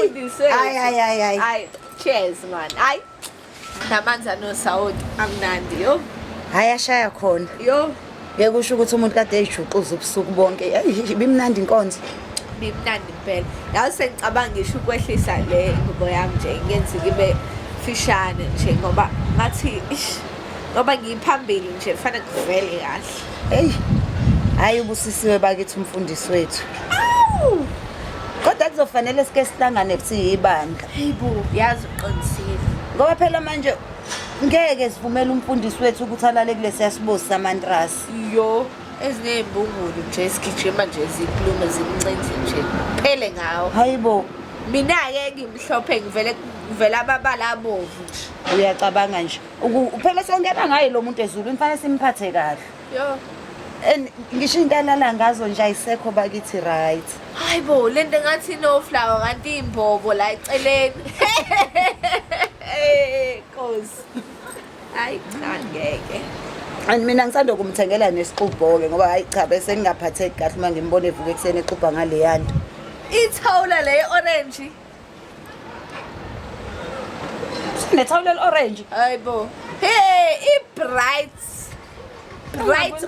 umfundisi. Hayi. Cheers man. Hayi. Namanzi anosawoti amnandi yo. Hayi ashaya khona. Yo. Ngeke kusho ukuthi umuntu kade eyijuquza ubusuku bonke. Bimnandi inkonzo. Bimnandi impela. Yazi sengicabanga ngisho ukwehlisa le ngubo yami nje ngenze kibe fishane nje ngoba ngathi ngoba ngiphambili nje kufanele kuvele kahle. Hey. Hayi ubusisiwe bakithi umfundisi wethu. Kodwa kuzofanele sike sihlangane siyibandla. Hayibo, yazi uqinisile. Ngoba phela manje ngeke sivumele umfundisi wethu ukuthi alale kulesi yasibosi samantrasi. Yo, ezinye imbungulu nje esigijima nje zikhulume zimncinze nje. Phele ngawo. Hayibo, Mina ke ngimhlophe ngivela ababala abovu nje. uyacabanga nje. Phela sengena ngaye lo muntu ezulu imfanele simphathe kahle. Yo. Ngisho into alala ngazo nje ayisekho bakithi right. Hayibo, lento ngathi no flower kanti imbobo la eceleni. Kosi. Hayi cha ngeke. And mina ngisanda kumthengela nesixubho-ke ngoba hayi cha bese ngingaphatheki kahle uma ngimbona evuka ekuseni exubha ngale yanto. Ithawula le orange. Sinethawula le-orange. Hayibo. Hey, bright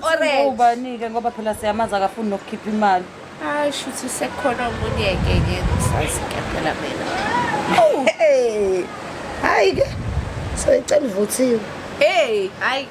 orange. Ubanike ngoba phela siyamazi akafuni nokukhipha imali. Hayi shuthi sekhona omunye ke ngisazi phela mina. Hey. Hayi ke. So icela ivuthiwe. Hey, hayi